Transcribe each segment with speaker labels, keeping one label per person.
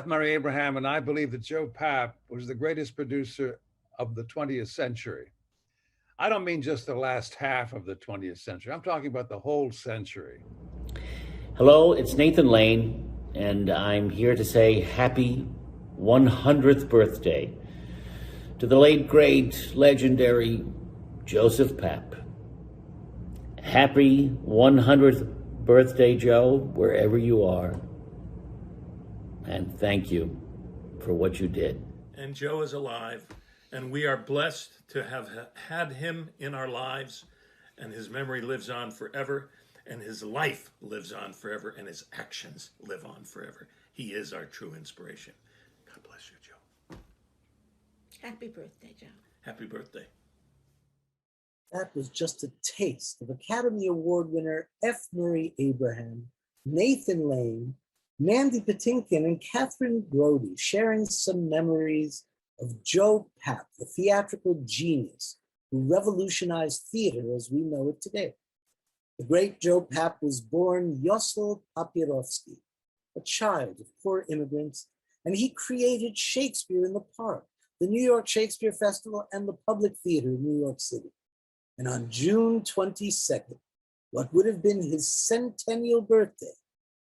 Speaker 1: F. Murray Abraham, and I believe that Joe Papp was the greatest producer of the 20th century. I don't mean just the last half of the 20th century. I'm talking about the whole century.
Speaker 2: Hello, it's Nathan Lane, and I'm here to say happy 100th birthday to the late, great, legendary Joseph Papp. Happy 100th birthday, Joe, wherever you are. And thank you for what you did.
Speaker 3: And Joe is alive, and we are blessed to have had him in our lives, and his memory lives on forever, and his life lives on forever, and his actions live on forever. He is our true inspiration. God bless you, Joe.
Speaker 4: Happy birthday, Joe.
Speaker 3: Happy birthday.
Speaker 5: That was just a taste of Academy Award winner F. Murray Abraham, Nathan Lane, Mandy Patinkin, and Catherine Brody sharing some memories of Joe Papp, the theatrical genius who revolutionized theater as we know it today. The great Joe Papp was born Yosel Papirovsky, a child of poor immigrants, and he created Shakespeare in the Park, the New York Shakespeare Festival, and the Public Theater in New York City. And on June 22nd, what would have been his centennial birthday,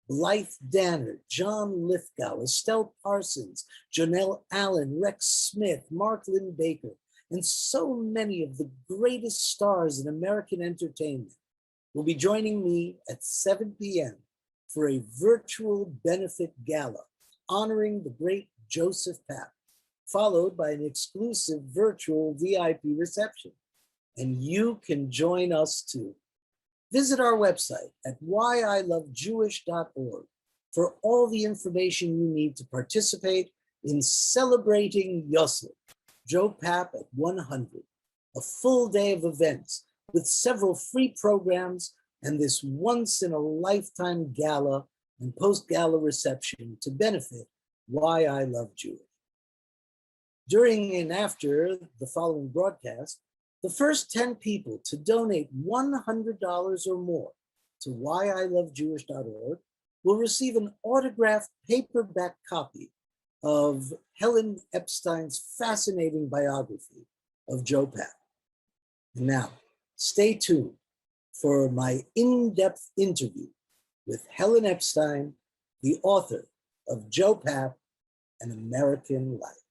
Speaker 5: Blythe Danner, John Lithgow, Estelle Parsons, Janelle Allen, Rex Smith, Mark Lynn Baker, and so many of the greatest stars in American entertainment will be joining me at 7 p.m. for a virtual benefit gala honoring the great Joseph Papp, followed by an exclusive virtual VIP reception. And you can join us too. Visit our website at whyilovejewish.org for all the information you need to participate in celebrating Yosef, Joe Papp at 100, a full day of events with several free programs and this once-in-a-lifetime gala and post-gala reception to benefit Why I Love Jewish. During and after the following broadcast, the first 10 people to donate $100 or more to whyilovejewish.org will receive an autographed paperback copy of Helen Epstein's fascinating biography of Joe Papp. And now, stay tuned for my in-depth interview with Helen Epstein, the author of Joe Papp, An American Life.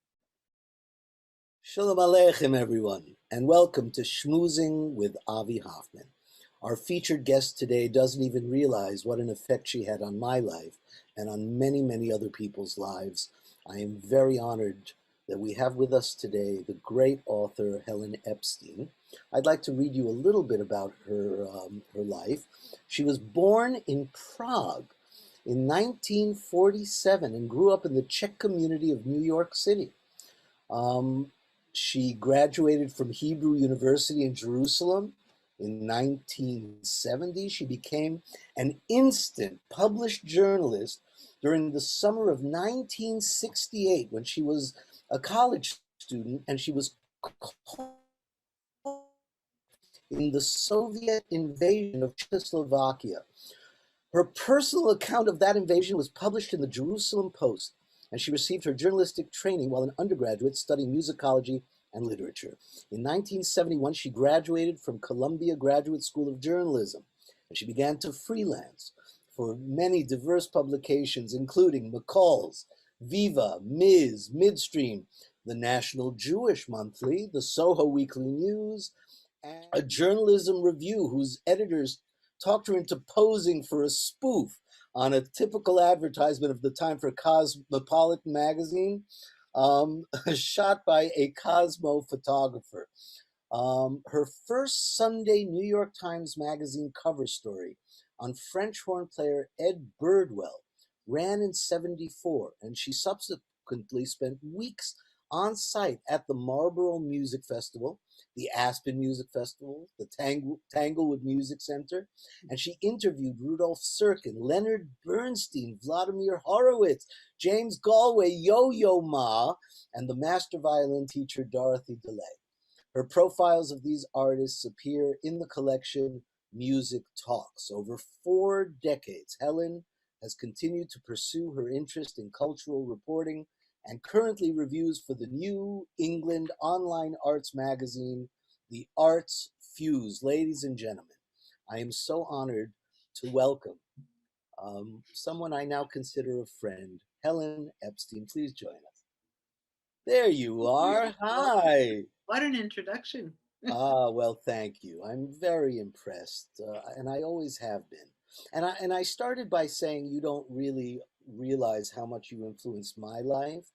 Speaker 5: Shalom Aleichem, everyone, and welcome to Shmoozing with Avi Hoffman. Our featured guest today doesn't even realize what an effect she had on my life and on many, many other people's lives. I am very honored that we have with us today the great author Helen Epstein. I'd like to read you a little bit about her life. She was born in Prague in 1947 and grew up in the Czech community of New York City. She graduated from Hebrew University in Jerusalem in 1970. She became an instant published journalist during the summer of 1968 when she was a college student, and she was caught in the Soviet invasion of Czechoslovakia. Her personal account of that invasion was published in the Jerusalem Post, and she received her journalistic training while an undergraduate studying musicology and literature. In 1971, she graduated from Columbia Graduate School of Journalism, and she began to freelance for many diverse publications, including McCall's, Viva, Ms., Midstream, the National Jewish Monthly, the Soho Weekly News, and a journalism review whose editors talked her into posing for a spoof on a typical advertisement of the time for Cosmopolitan magazine, shot by a Cosmo photographer. Her first Sunday New York Times Magazine cover story on French horn player Ed Birdwell ran in 1974, and she subsequently spent weeks on site at the Marlborough Music Festival, the Aspen Music Festival, the Tanglewood Music Center, and she interviewed Rudolph Serkin, Leonard Bernstein, Vladimir Horowitz, James Galway, Yo-Yo Ma, and the master violin teacher Dorothy DeLay. Her profiles of these artists appear in the collection Music Talks. Over 4 decades, Helen has continued to pursue her interest in cultural reporting and currently reviews for the New England online arts magazine, The Arts Fuse. Ladies and gentlemen, I am so honored to welcome someone I now consider a friend, Helen Epstein. Please join us. There you are. Hi.
Speaker 4: What an introduction.
Speaker 5: Well, thank you. I'm very impressed, and I always have been. And I started by saying you don't really realize how much you influenced my life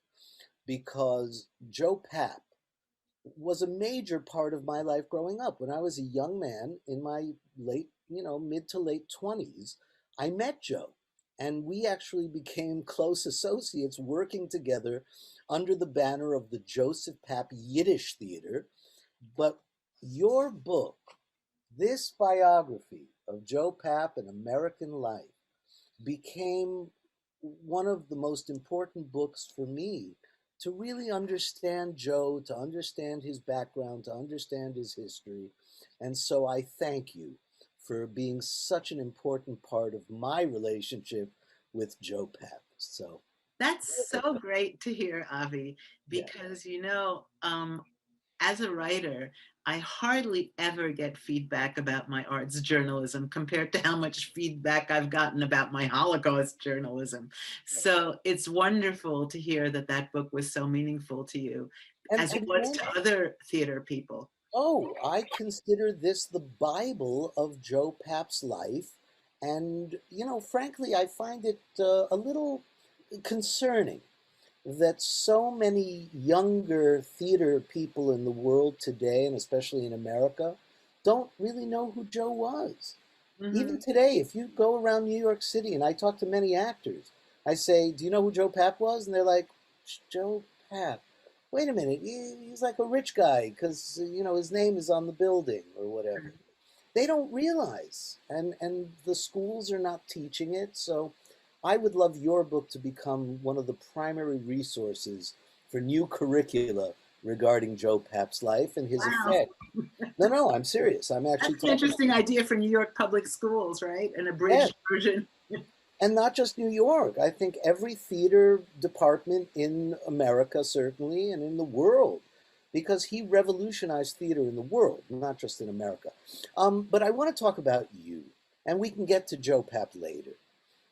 Speaker 5: because Joe Papp was a major part of my life growing up. When I was a young man in my late, mid to late 20s, I met Joe. And we actually became close associates working together under the banner of the Joseph Papp Yiddish Theater. But your book, this biography of Joe Papp and American life, became one of the most important books for me to really understand Joe, to understand his background, to understand his history. And so I thank you for being such an important part of my relationship with Joe Papp. So
Speaker 4: That's so great to hear, Avi,
Speaker 5: yeah.
Speaker 4: because as a writer, I hardly ever get feedback about my arts journalism compared to how much feedback I've gotten about my Holocaust journalism. So it's wonderful to hear that that book was so meaningful to you,
Speaker 5: And
Speaker 4: as
Speaker 5: to
Speaker 4: it was
Speaker 5: me,
Speaker 4: to other theater people.
Speaker 5: oh, I consider this the Bible of Joe Papp's life. And, frankly, I find it a little concerning that so many younger theater people in the world today, and especially in America, don't really know who Joe was.
Speaker 4: Mm-hmm.
Speaker 5: Even today, if you go around New York City, and I talk to many actors, I say, "Do you know who Joe Papp was?" And they're like, "Joe Papp. Wait a minute, he's like a rich guy because his name is on the building or whatever." They don't realize, and the schools are not teaching it. So, I would love your book to become one of the primary resources for new curricula regarding Joe Papp's life and his
Speaker 4: Wow.
Speaker 5: effect. No, no, I'm serious. I'm actually
Speaker 4: That's an
Speaker 5: talking.
Speaker 4: interesting idea for New York public schools, right? An
Speaker 5: Yes,
Speaker 4: abridged version.
Speaker 5: and not just New York. I think every theater department in America, certainly, and in the world, because he revolutionized theater in the world, not just in America. But I want to talk about you, and we can get to Joe Papp later.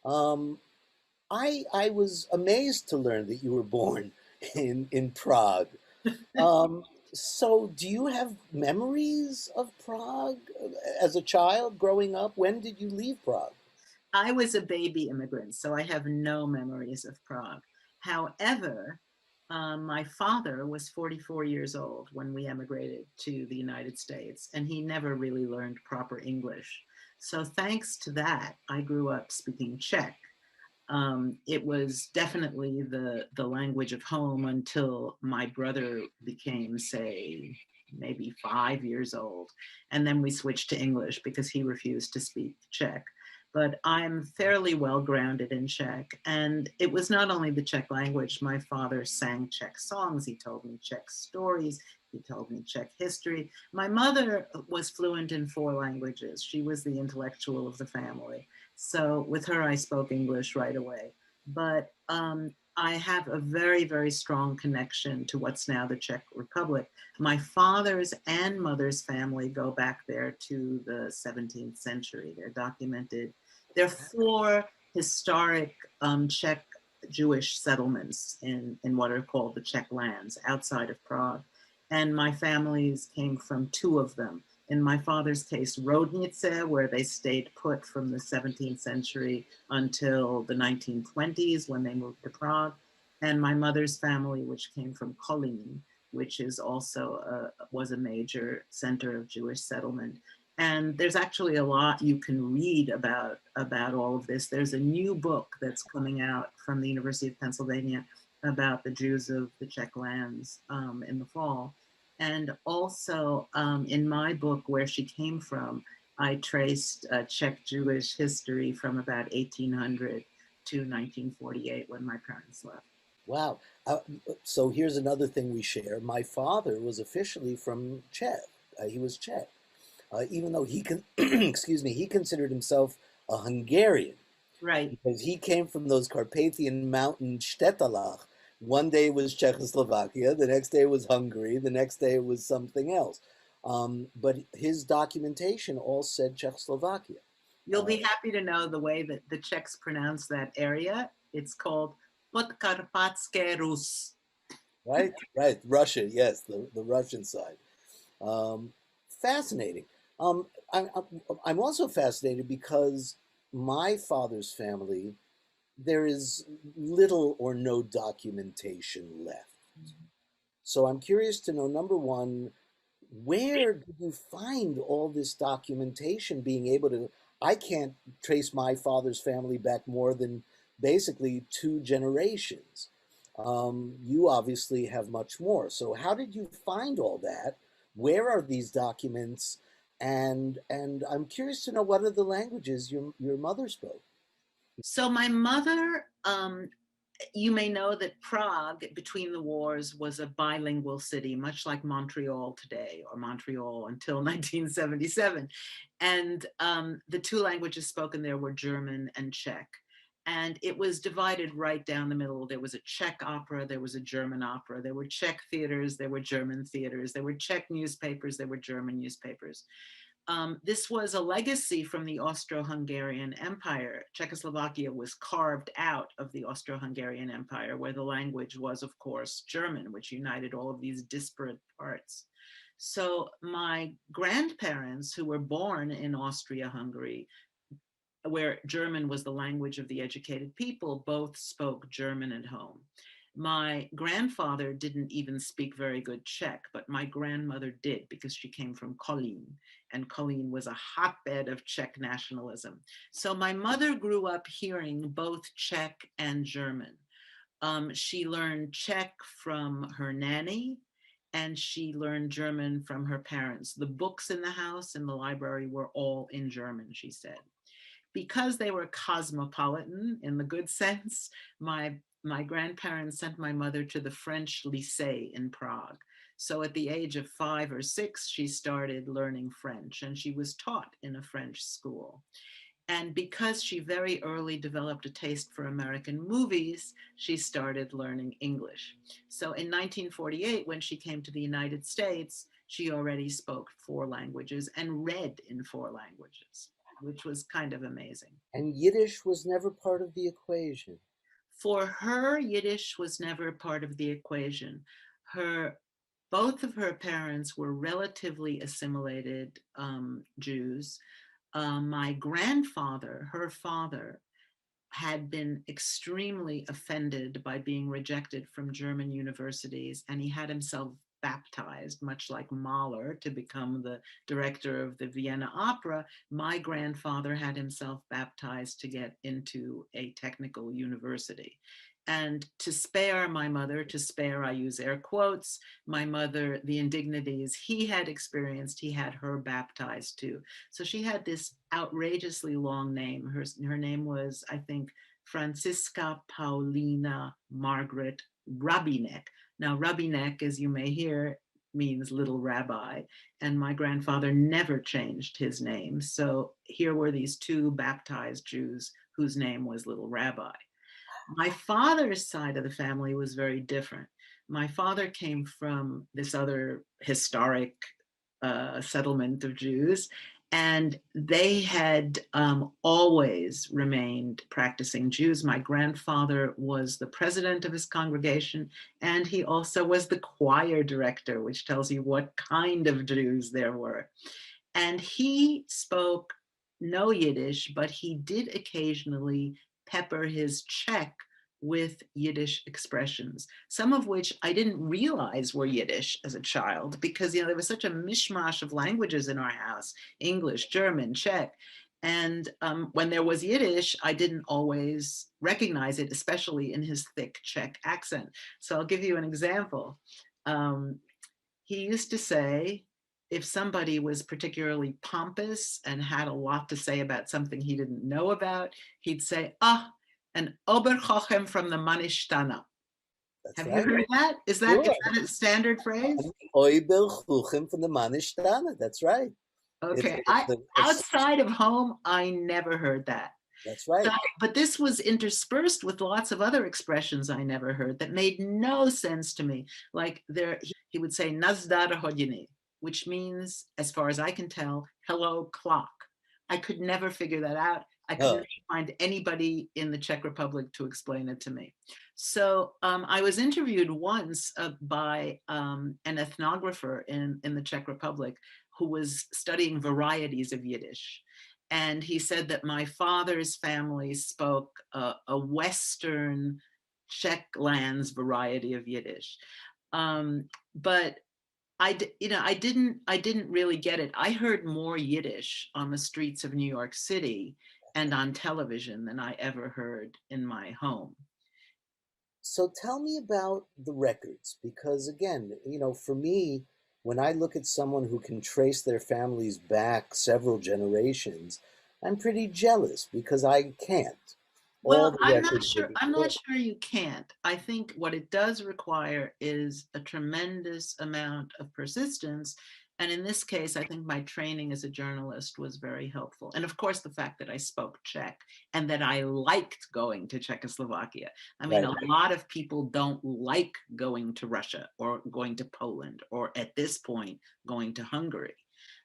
Speaker 5: Um, I was amazed to learn that you were born in Prague. Um, so, do you have memories of Prague as a child growing up? When did you leave Prague?
Speaker 4: I was a baby immigrant, so I have no memories of Prague. However, my father was 44 years old when we emigrated to the United States, and he never really learned proper English. So, thanks to that, I grew up speaking Czech. It was definitely the language of home until my brother became, say, maybe 5 years old. And then we switched to English because he refused to speak Czech. But I'm fairly well grounded in Czech. And it was not only the Czech language. My father sang Czech songs. He told me Czech stories. He told me Czech history. My mother was fluent in 4 languages. She was the intellectual of the family. So with her, I spoke English right away. But I have a very, very strong connection to what's now the Czech Republic. My father's and mother's family go back there to the 17th century. They're documented. There are 4 historic Czech Jewish settlements in what are called the Czech lands outside of Prague. And my families came from 2 of them. In my father's case, Rodnice, where they stayed put from the 17th century until the 1920s when they moved to Prague. And my mother's family, which came from Kolín, which is also was a major center of Jewish settlement. And there's actually a lot you can read about all of this. There's a new book that's coming out from the University of Pennsylvania about the Jews of the Czech lands in the fall. And also in my book, Where She Came From, I traced Czech Jewish history from about 1800 to 1948 when my parents left.
Speaker 5: Wow. So here's another thing we share. My father was officially from Czech. He was Czech, even though excuse me, he considered himself a Hungarian.
Speaker 4: Right.
Speaker 5: because he came from those Carpathian mountain Städtelach. One day was Czechoslovakia, the next day was Hungary, the next day was something else. But his documentation all said Czechoslovakia.
Speaker 4: You'll be happy to know the way that the Czechs pronounce that area. It's called Podkarpatské Rus.
Speaker 5: Right, right. Russia, yes, the Russian side. Um, Fascinating. I'm also fascinated because my father's family, there is little or no documentation left. So I'm curious to know, number one, where did you find all this documentation being able to? I can't trace my father's family back more than basically two generations. You obviously have much more. So how did you find all that? Where are these documents? And I'm curious to know what are the languages your mother spoke.
Speaker 4: So my mother, you may know that Prague, between the wars, was a bilingual city, much like Montreal today, or Montreal until 1977. And the two languages spoken there were German and Czech. And it was divided right down the middle. There was a Czech opera, there was a German opera, there were Czech theaters, there were German theaters, there were Czech newspapers, there were German newspapers. This was a legacy from the Austro-Hungarian Empire. Czechoslovakia was carved out of the Austro-Hungarian Empire, where the language was, of course, German, which united all of these disparate parts. So my grandparents, who were born in Austria-Hungary, where German was the language of the educated people, both spoke German at home. My grandfather didn't even speak very good Czech, but my grandmother did because she came from Kolín, and Kolín was a hotbed of Czech nationalism. So my mother grew up hearing both Czech and German. She learned Czech from her nanny, and she learned German from her parents. The books in the house and the library were all in German, she said. Because they were cosmopolitan in the good sense, my grandparents sent my mother to the French lycée in Prague. So at the age of 5 or 6, she started learning French, and she was taught in a French school. And because she very early developed a taste for American movies, she started learning English. So in 1948, when she came to the United States, she already spoke 4 languages and read in 4 languages, which was kind of amazing.
Speaker 5: And Yiddish was never part of the equation.
Speaker 4: For her, Yiddish was never part of the equation. Both of her parents were relatively assimilated Jews. My grandfather, her father, had been extremely offended by being rejected from German universities, and he had himself baptized, much like Mahler, to become the director of the Vienna Opera. My grandfather had himself baptized to get into a technical university. And to spare my mother, to spare, I use air quotes, my mother, the indignities he had experienced, he had her baptized too. So she had this outrageously long name. Her name was, I think, Franziska Paulina Margaret Rabinek. Now, Rabinek, as you may hear, means little rabbi, and my grandfather never changed his name. So here were these 2 baptized Jews whose name was little rabbi. My father's side of the family was very different. My father came from this other historic settlement of Jews, and they had always remained practicing Jews. My grandfather was the president of his congregation, and he also was the choir director, which tells you what kind of Jews there were. And he spoke no Yiddish, but he did occasionally pepper his Czech with Yiddish expressions, some of which I didn't realize were Yiddish as a child, because there was such a mishmash of languages in our house: English, German, Czech. And when there was Yiddish, I didn't always recognize it, especially in his thick Czech accent. So I'll give you an example. He used to say, if somebody was particularly pompous and had a lot to say about something he didn't know about, he'd say, an Oberchochem from the Manishtana.
Speaker 5: That's
Speaker 4: Have
Speaker 5: right.
Speaker 4: you heard that? Is that a standard phrase?
Speaker 5: Oberchuchem from the Manishtana. That's right.
Speaker 4: Okay. Outside of home, I never heard that.
Speaker 5: That's right.
Speaker 4: But this was interspersed with lots of other expressions I never heard that made no sense to me. Like he would say "Nazdar hodiny," which means, as far as I can tell, hello clock. I could never figure that out. I could never find anybody in the Czech Republic to explain it to me. So I was interviewed once by an ethnographer in the Czech Republic who was studying varieties of Yiddish. And he said that my father's family spoke a Western Czech lands variety of Yiddish. But I didn't really get it. I heard more Yiddish on the streets of New York City and on television than I ever heard in my home.
Speaker 5: So tell me about the records, because again, for me, when I look at someone who can trace their families back several generations, I'm pretty jealous because I can't. All
Speaker 4: Well,
Speaker 5: the records would be
Speaker 4: I'm not
Speaker 5: great.
Speaker 4: sure you can't. I think what it does require is a tremendous amount of persistence. And in this case, I think my training as a journalist was very helpful. And of course, the fact that I spoke Czech and that I liked going to Czechoslovakia. I mean,
Speaker 5: Right.
Speaker 4: a lot of people don't like going to Russia or going to Poland or at this point, going to Hungary.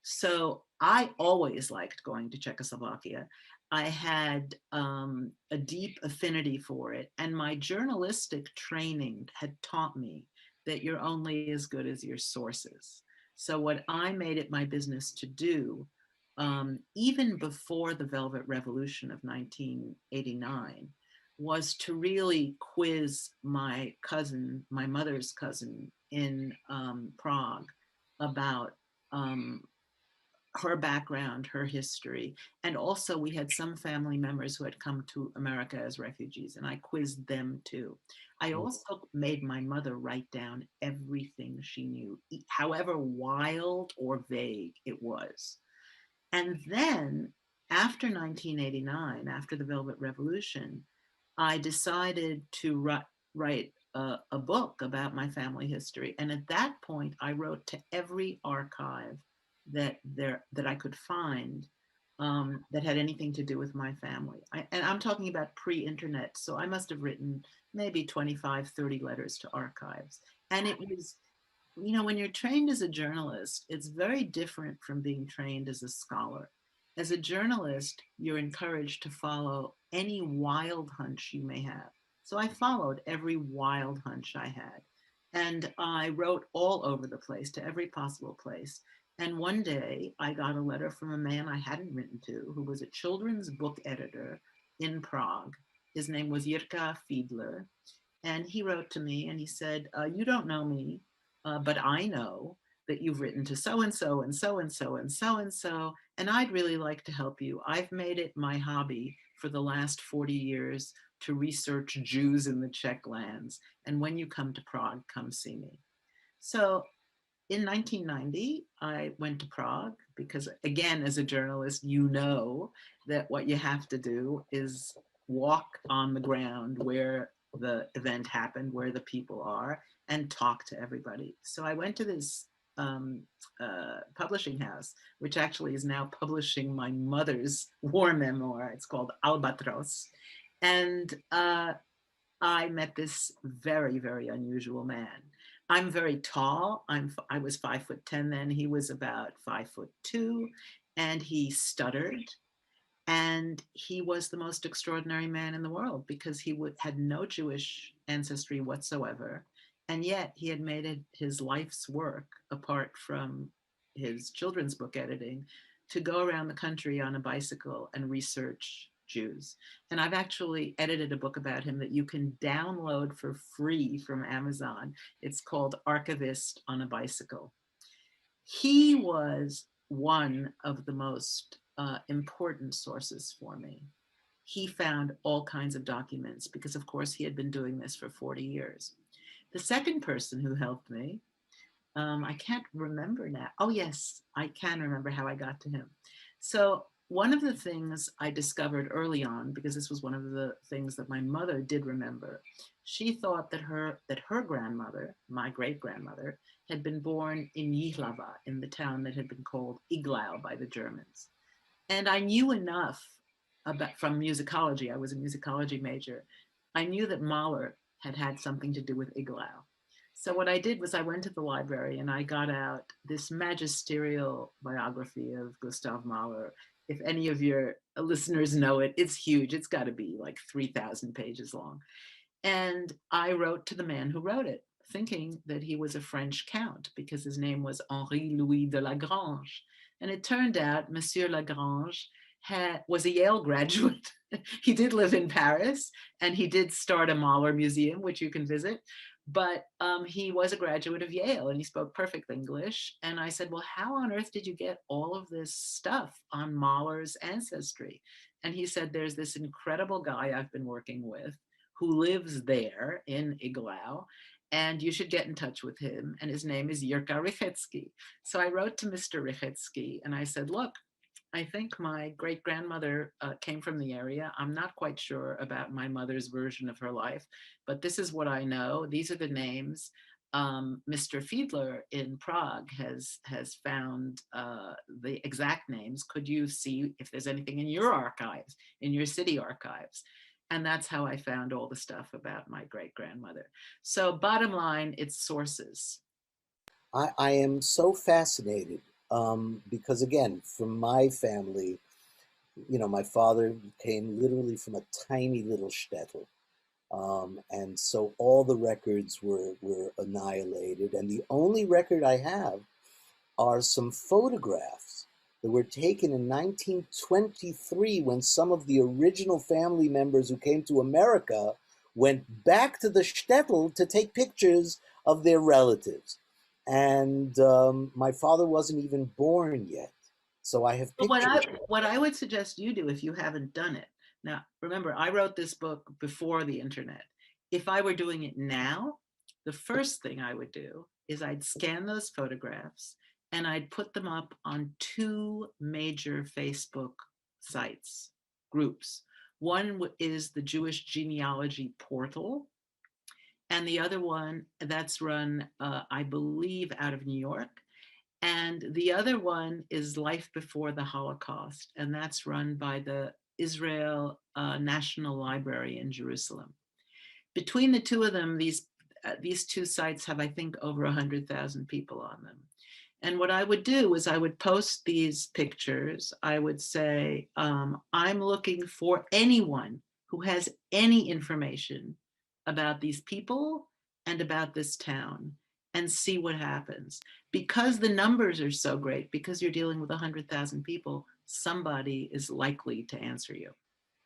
Speaker 4: So I always liked going to Czechoslovakia. I had a deep affinity for it, and my journalistic training had taught me that you're only as good as your sources. So, what I made it my business to do, even before the Velvet Revolution of 1989, was to really quiz my cousin, my mother's cousin in Prague, about her background, her history. And also, we had some family members who had come to America as refugees, and I quizzed them too. I also made my mother write down everything she knew, however wild or vague it was. And then, after 1989, after the Velvet Revolution, I decided to write a book about my family history. And at that point, I wrote to every archive that I could find that had anything to do with my family. And I'm talking about pre-internet. So I must have written maybe 25, 30 letters to archives. And it was, when you're trained as a journalist, it's very different from being trained as a scholar. As a journalist, you're encouraged to follow any wild hunch you may have. So I followed every wild hunch I had. And I wrote all over the place, to every possible place. And one day I got a letter from a man I hadn't written to, who was a children's book editor in Prague. His name was Jirka Fiedler. And he wrote to me and he said, "You don't know me, but I know that you've written to so and so and so and so and so and so, and I'd really like to help you. I've made it my hobby for the last 40 years to research Jews in the Czech lands. And when you come to Prague, come see me." So in 1990, I went to Prague because, again, as a journalist, you know that what you have to do is walk on the ground where the event happened, where the people are, and talk to everybody. So I went to this publishing house, which actually is now publishing my mother's war memoir. It's called Albatros. And I met this very, very unusual man. I'm very tall. I was 5'10" then. He was about 5'2", and he stuttered. And he was the most extraordinary man in the world because had no Jewish ancestry whatsoever. And yet he had made it his life's work, apart from his children's book editing, to go around the country on a bicycle and research Jews. And I've actually edited a book about him that you can download for free from Amazon. It's called Archivist on a Bicycle. He was one of the most important sources for me. He found all kinds of documents because, of course, he had been doing this for 40 years. The second person who helped me, I can't remember now. Oh, yes, I can remember how I got to him. So one of the things I discovered early on, because this was one of the things that my mother did remember, she thought that her grandmother, my great-grandmother, had been born in Jihlava, in the town that had been called Iglau by the Germans. And I knew enough from musicology. I was a musicology major. I knew that Mahler had something to do with Iglau. So what I did was I went to the library and I got out this magisterial biography of Gustav Mahler. If any of your listeners know it, it's huge. It's got to be like 3,000 pages long. And I wrote to the man who wrote it, thinking that he was a French count because his name was Henri Louis de Lagrange. And it turned out Monsieur Lagrange was a Yale graduate. He did live in Paris and he did start a Mahler museum, which you can visit. But he was a graduate of Yale and he spoke perfect English. And I said, well, how on earth did you get all of this stuff on Mahler's ancestry? And he said, there's this incredible guy I've been working with who lives there in Iglau, and you should get in touch with him. And his name is Jirka Rychetsky. So I wrote to Mr. Rychetsky and I said, look, I think my great grandmother came from the area. I'm not quite sure about my mother's version of her life, but this is what I know. These are the names. Mr. Fiedler in Prague has found the exact names. Could you see if there's anything in your archives, in your city archives? And that's how I found all the stuff about my great grandmother. So bottom line, it's sources.
Speaker 5: I am so fascinated because, again, from my family, my father came literally from a tiny little shtetl. And so all the records were annihilated. And the only record I have are some photographs that were taken in 1923 when some of the original family members who came to America went back to the shtetl to take pictures of their relatives. And my father wasn't even born yet. So I have pictures.
Speaker 4: What I would suggest you do if you haven't done it. Now, remember, I wrote this book before the internet. If I were doing it now, the first thing I would do is I'd scan those photographs and I'd put them up on two major Facebook sites, groups. One is the Jewish Genealogy Portal, and the other one that's run, I believe, out of New York. And the other one is Life Before the Holocaust, and that's run by the Israel National Library in Jerusalem. Between the two of them, these two sites have, I think, over 100,000 people on them. And what I would do is I would post these pictures. I would say, I'm looking for anyone who has any information about these people and about this town, and see what happens. Because the numbers are so great, because you're dealing with 100,000 people, somebody is likely to answer you.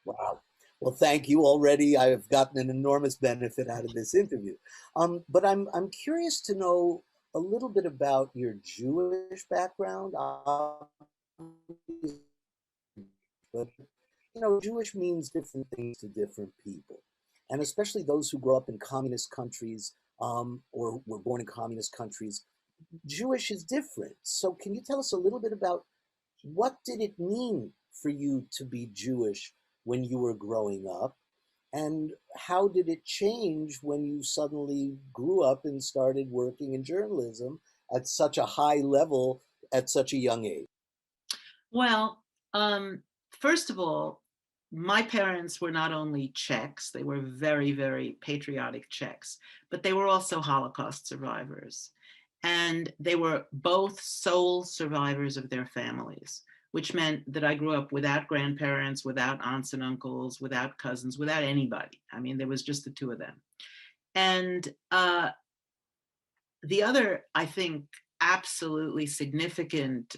Speaker 5: Wow. Well, thank you. Already I've gotten an enormous benefit out of this interview. But I'm curious to know a little bit about your Jewish background. But Jewish means different things to different people, and especially those who grow up in communist countries or were born in communist countries. Jewish is different. So can you tell us a little bit about what did it mean for you to be Jewish when you were growing up? And how did it change when you suddenly grew up and started working in journalism at such a high level at such a young age?
Speaker 4: Well, first of all, my parents were not only Czechs, they were very, very patriotic Czechs, but they were also Holocaust survivors. And they were both sole survivors of their families, which meant that I grew up without grandparents, without aunts and uncles, without cousins, without anybody. I mean, there was just the two of them. And the other, I think, absolutely significant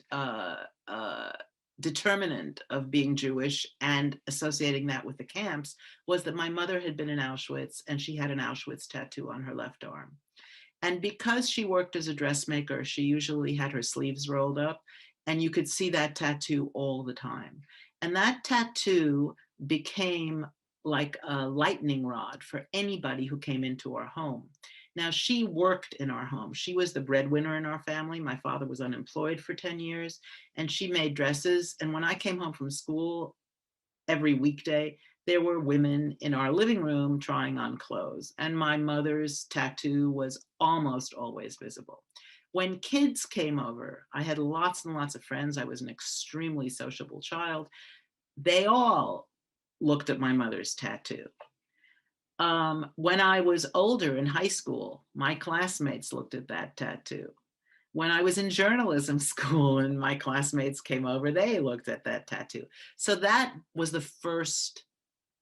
Speaker 4: determinant of being Jewish and associating that with the camps was that my mother had been in Auschwitz and she had an Auschwitz tattoo on her left arm. And because she worked as a dressmaker, she usually had her sleeves rolled up, and you could see that tattoo all the time. And that tattoo became like a lightning rod for anybody who came into our home. Now, she worked in our home. She was the breadwinner in our family. My father was unemployed for 10 years, and she made dresses. And when I came home from school every weekday, there were women in our living room trying on clothes, and my mother's tattoo was almost always visible. When kids came over, I had lots and lots of friends. I was an extremely sociable child. They all looked at my mother's tattoo. When I was older in high school, my classmates looked at that tattoo. When I was in journalism school and my classmates came over, they looked at that tattoo. So that was the first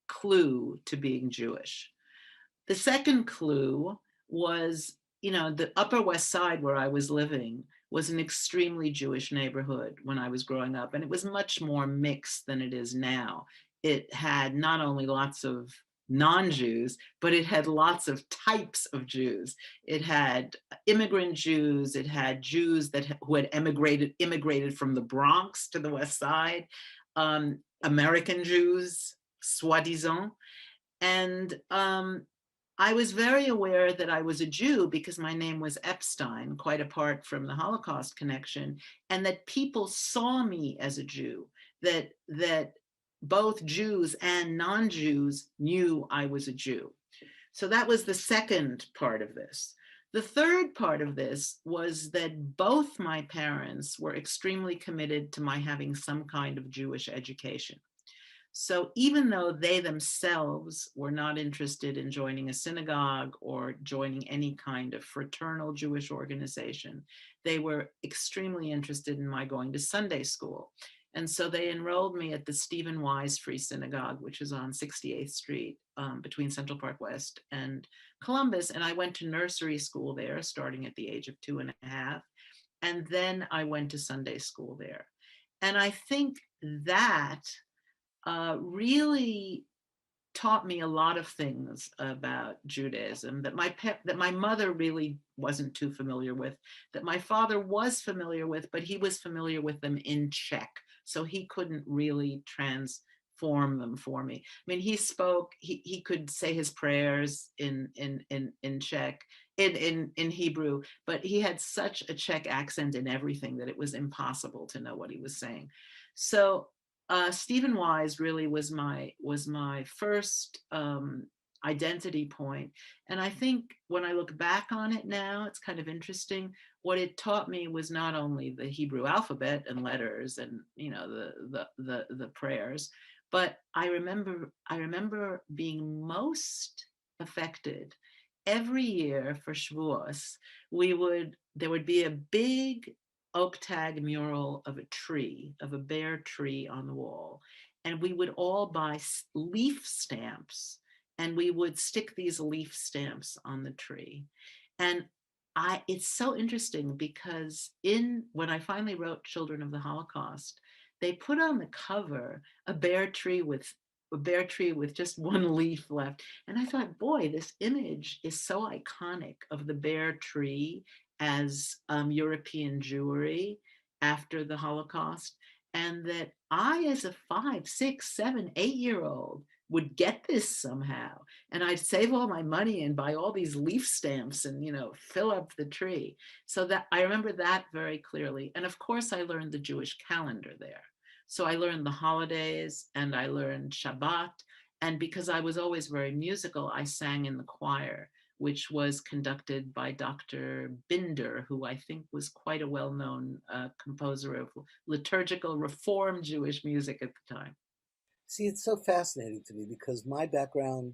Speaker 4: clue to being Jewish. The second clue was, the Upper West Side where I was living was an extremely Jewish neighborhood when I was growing up, and it was much more mixed than it is now. It had not only lots of non-Jews, but it had lots of types of Jews. It had immigrant Jews. It had Jews who had immigrated from the Bronx to the West Side, American Jews, soi-disant. And I was very aware that I was a Jew because my name was Epstein, quite apart from the Holocaust connection, and that people saw me as a Jew, that both Jews and non-Jews knew I was a Jew. So that was the second part of this. The third part of this was that both my parents were extremely committed to my having some kind of Jewish education. So even though they themselves were not interested in joining a synagogue or joining any kind of fraternal Jewish organization, they were extremely interested in my going to Sunday school. And so they enrolled me at the Stephen Wise Free Synagogue, which is on 68th Street between Central Park West and Columbus. And I went to nursery school there, starting at the age of 2.5. And then I went to Sunday school there. And I think that really taught me a lot of things about Judaism that my mother really wasn't too familiar with, that my father was familiar with, but he was familiar with them in Czech, so he couldn't really transform them for me. I mean, he could say his prayers in Czech, in Hebrew, but he had such a Czech accent in everything that it was impossible to know what he was saying. So Stephen Wise really was my first identity point. And I think when I look back on it now, it's kind of interesting. What it taught me was not only the Hebrew alphabet and letters and the prayers, but I remember being most affected every year for Shavuos. There would be a big oak tag mural of a bare tree on the wall. And we would all buy leaf stamps and we would stick these leaf stamps on the tree. And it's so interesting because when I finally wrote Children of the Holocaust, they put on the cover a bare tree with just one leaf left. And I thought, boy, this image is so iconic of the bare tree as European Jewry after the Holocaust. And that I, as a 5, 6, 7, 8-year-old, would get this somehow. And I'd save all my money and buy all these leaf stamps and, fill up the tree. So that I remember that very clearly. And of course, I learned the Jewish calendar there. So I learned the holidays and I learned Shabbat. And because I was always very musical, I sang in the choir, which was conducted by Dr. Binder, who I think was quite a well-known composer of liturgical Reform Jewish music at the time.
Speaker 5: See, it's so fascinating to me because my background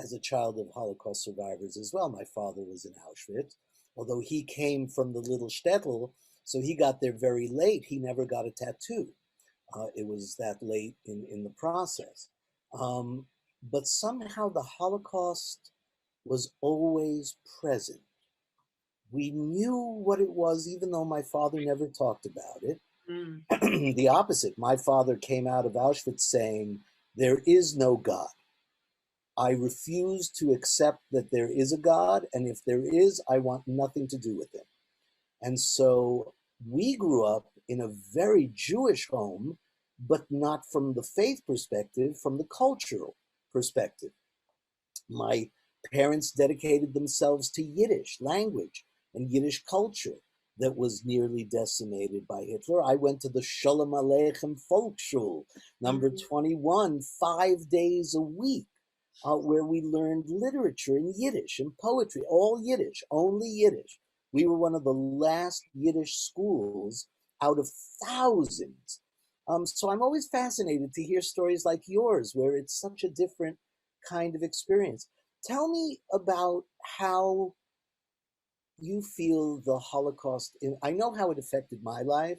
Speaker 5: as a child of Holocaust survivors as well, my father was in Auschwitz, although he came from the little shtetl, so he got there very late. He never got a tattoo. It was that late in the process. But somehow the Holocaust was always present. We knew what it was, even though my father never talked about it. Mm. The opposite. My father came out of Auschwitz saying, there is no God. I refuse to accept that there is a God, and if there is, I want nothing to do with him. And so we grew up in a very Jewish home, but not from the faith perspective, from the cultural perspective. My parents dedicated themselves to Yiddish language and Yiddish culture that was nearly decimated by Hitler. I went to the Sholem Aleichem Volksschule, number 21, 5 days a week, where we learned literature in Yiddish and poetry, all Yiddish, only Yiddish. We were one of the last Yiddish schools out of thousands. So I'm always fascinated to hear stories like yours, where it's such a different kind of experience. Tell me about how you feel the Holocaust. I know how it affected my life,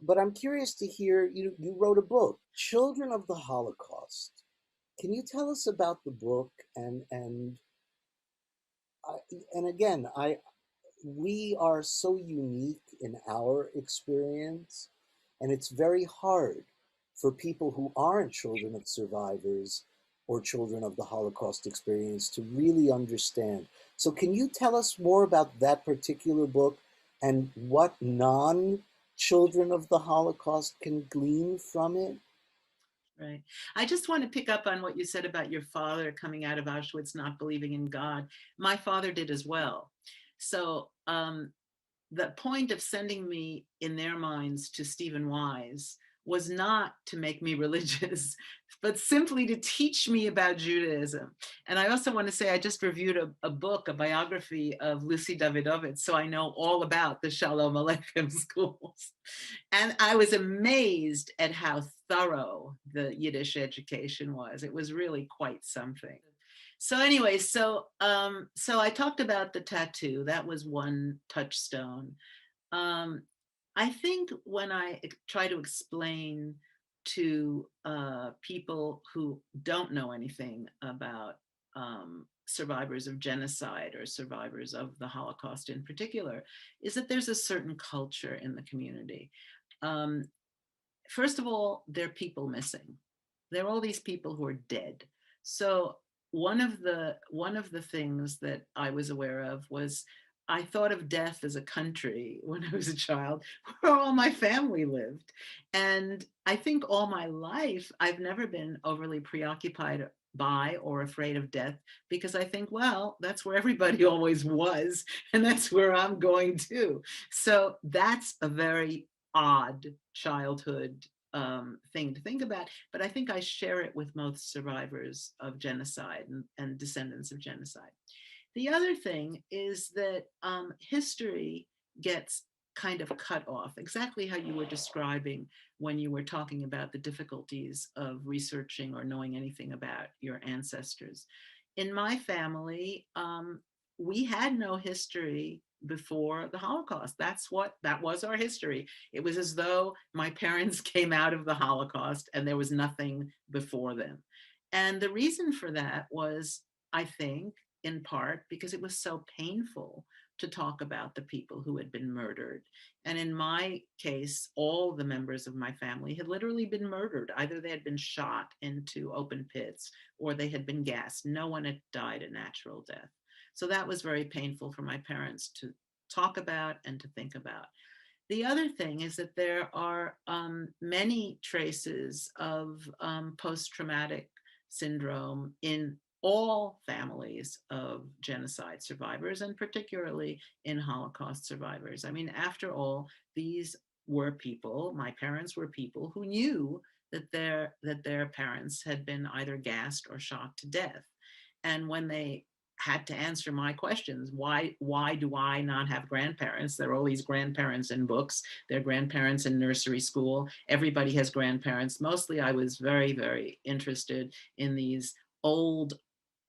Speaker 5: but I'm curious to hear. You wrote a book, Children of the Holocaust. Can you tell us about the book I, and again, we are so unique in our experience, and it's very hard for people who aren't children of survivors or children of the Holocaust experience to really understand. So, can you tell us more about that particular book and what non children of the Holocaust can glean from it?
Speaker 4: Right. I just want to pick up on what you said about your father coming out of Auschwitz not believing in God. My father did as well. So the point of sending me in their minds to Stephen Wise was not to make me religious, but simply to teach me about Judaism. And I also want to say I just reviewed a book, a biography of Lucy Davidovich, so I know all about the Shalom Aleichem schools. And I was amazed at how thorough the Yiddish education was. It was really quite something. So anyway, so I talked about the tattoo. That was one touchstone. Um, I think when I try to explain to people who don't know anything about survivors of genocide or survivors of the Holocaust in particular, is that there's a certain culture in the community. Um, First of all, there are people missing. There are all these people who are dead. So one of the things that I was aware of was I thought of death as a country when I was a child where all my family lived. And I think all my life I've never been overly preoccupied by or afraid of death because I think, well, that's where everybody always was, and that's where I'm going to. So that's a very odd childhood thing to think about, but I think I share it with most survivors of genocide and descendants of genocide. The other thing is that history gets kind of cut off, exactly how you were describing when you were talking about the difficulties of researching or knowing anything about your ancestors. In my family, we had no history before the Holocaust. That was our history. It was as though my parents came out of the Holocaust and there was nothing before them. And the reason for that was, I think, in part because it was so painful to talk about the people who had been murdered. And in my case, all the members of my family had literally been murdered. Either they had been shot into open pits or they had been gassed. No one had died a natural death. So that was very painful for my parents to talk about and to think about. The other thing is that there are many traces of post-traumatic syndrome in all families of genocide survivors, and particularly in Holocaust survivors. I mean, after all, these were people, my parents were people who knew that their parents had been either gassed or shot to death. And when they had to answer my questions, why do I not have grandparents? There are all these grandparents in books, there are grandparents in nursery school, everybody has grandparents. Mostly I was very, very interested in these old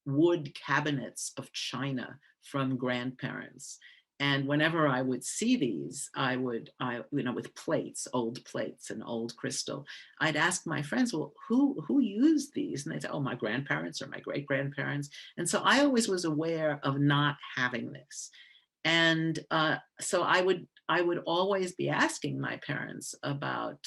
Speaker 4: wood cabinets of china from grandparents. And whenever I would see these, with plates, old plates and old crystal, I'd ask my friends, well, who used these? And they'd say, oh, my grandparents or my great grandparents. And so I always was aware of not having this. And so I would always be asking my parents about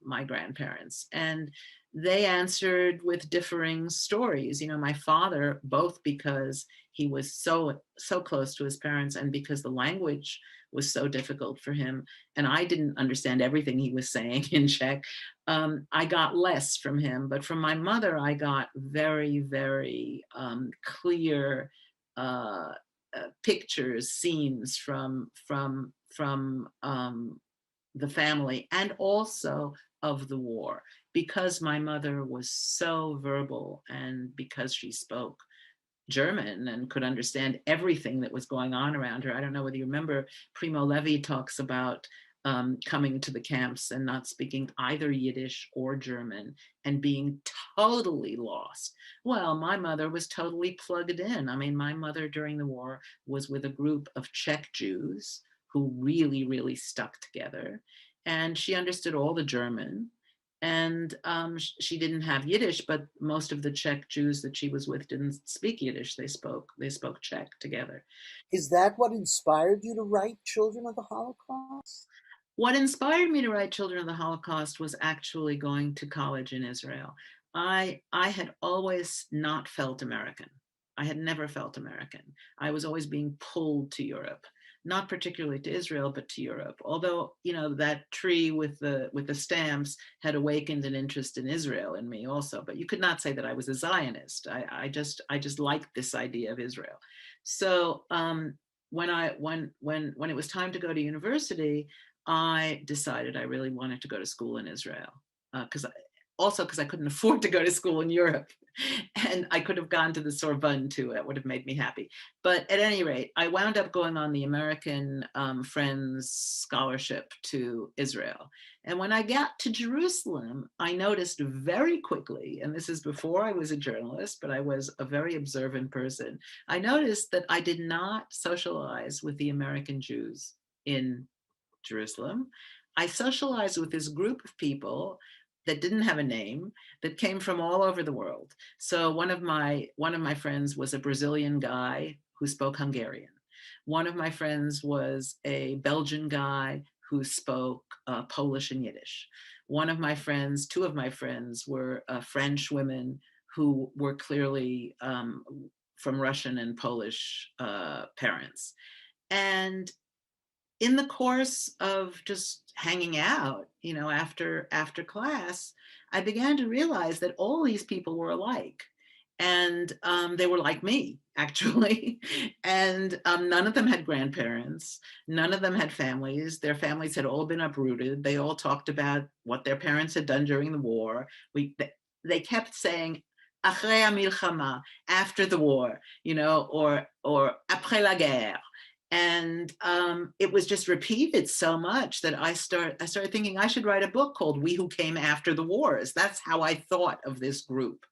Speaker 4: my grandparents, and they answered with differing stories. My father, both because he was so close to his parents and because the language was so difficult for him, and I didn't understand everything he was saying in Czech. I got less from him, but from my mother, I got very, very clear pictures, scenes from the family and also of the war, because my mother was so verbal and because she spoke German and could understand everything that was going on around her. I don't know whether you remember, Primo Levi talks about coming to the camps and not speaking either Yiddish or German and being totally lost. Well, my mother was totally plugged in. I mean, my mother during the war was with a group of Czech Jews who really, really stuck together. And she understood all the German. And she didn't have Yiddish, but most of the Czech Jews that she was with didn't speak Yiddish. They spoke Czech together.
Speaker 5: Is that what inspired you to write Children of the Holocaust?
Speaker 4: What inspired me to write Children of the Holocaust was actually going to college in Israel. I had always not felt American. I had never felt American. I was always being pulled to Europe, not particularly to Israel, but to Europe. Although, that tree with the stamps had awakened an interest in Israel in me also. But you could not say that I was a Zionist. I just liked this idea of Israel. So when it was time to go to university, I decided I really wanted to go to school in Israel because because I couldn't afford to go to school in Europe, and I could have gone to the Sorbonne too. It would have made me happy. But at any rate, I wound up going on the American Friends Scholarship to Israel. And when I got to Jerusalem, I noticed very quickly, and this is before I was a journalist, but I was a very observant person. I noticed that I did not socialize with the American Jews in Jerusalem. I socialized with this group of people that didn't have a name, that came from all over the world. So one of my friends was a Brazilian guy who spoke Hungarian. One of my friends was a Belgian guy who spoke Polish and Yiddish. Two of my friends were French women who were clearly from Russian and Polish parents. And in the course of just hanging out, after class, I began to realize that all these people were alike. And they were like me, actually. And none of them had grandparents. None of them had families. Their families had all been uprooted. They all talked about what their parents had done during the war. They kept saying, "Après milchama," after the war, or "après la guerre." And it was just repeated so much that I started thinking I should write a book called "We Who Came After the Wars." That's how I thought of this group.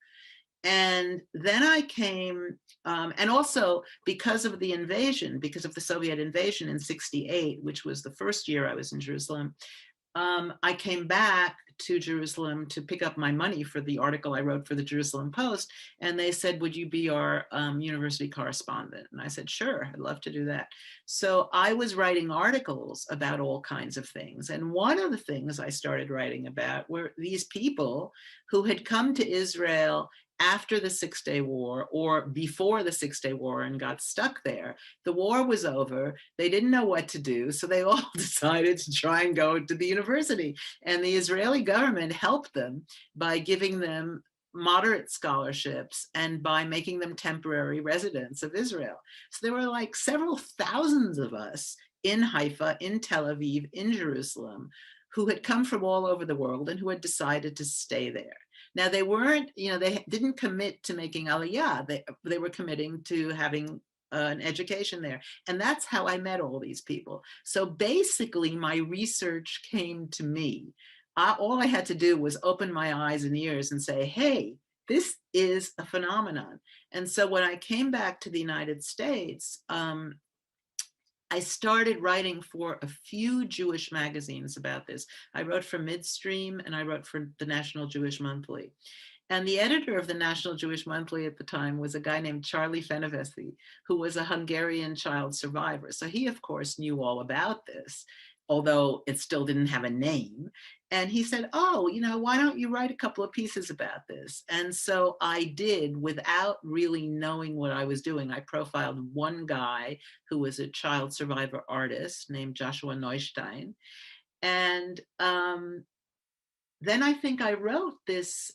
Speaker 4: And then I came, and also because of the Soviet invasion in '68, which was the first year I was in Jerusalem, I came back to Jerusalem to pick up my money for the article I wrote for the Jerusalem Post. And they said, "Would you be our university correspondent?" And I said, "Sure, I'd love to do that." So I was writing articles about all kinds of things. And one of the things I started writing about were these people who had come to Israel after the Six-Day War or before the Six-Day War and got stuck there. The war was over. They didn't know what to do. So they all decided to try and go to the university. And the Israeli government helped them by giving them moderate scholarships and by making them temporary residents of Israel. So there were like several thousands of us in Haifa, in Tel Aviv, in Jerusalem, who had come from all over the world and who had decided to stay there. Now they weren't, they didn't commit to making Aliyah. They were committing to having an education there. And that's how I met all these people. So basically my research came to me. All I had to do was open my eyes and ears and say, hey, this is a phenomenon. And so when I came back to the United States, I started writing for a few Jewish magazines about this. I wrote for Midstream and I wrote for the National Jewish Monthly. And the editor of the National Jewish Monthly at the time was a guy named Charlie Fenevesi, who was a Hungarian child survivor. So he, of course, knew all about this, although it still didn't have a name. And he said, "Oh, why don't you write a couple of pieces about this?" And so I did, without really knowing what I was doing. I profiled one guy who was a child survivor artist named Joshua Neustein. And then I think I wrote this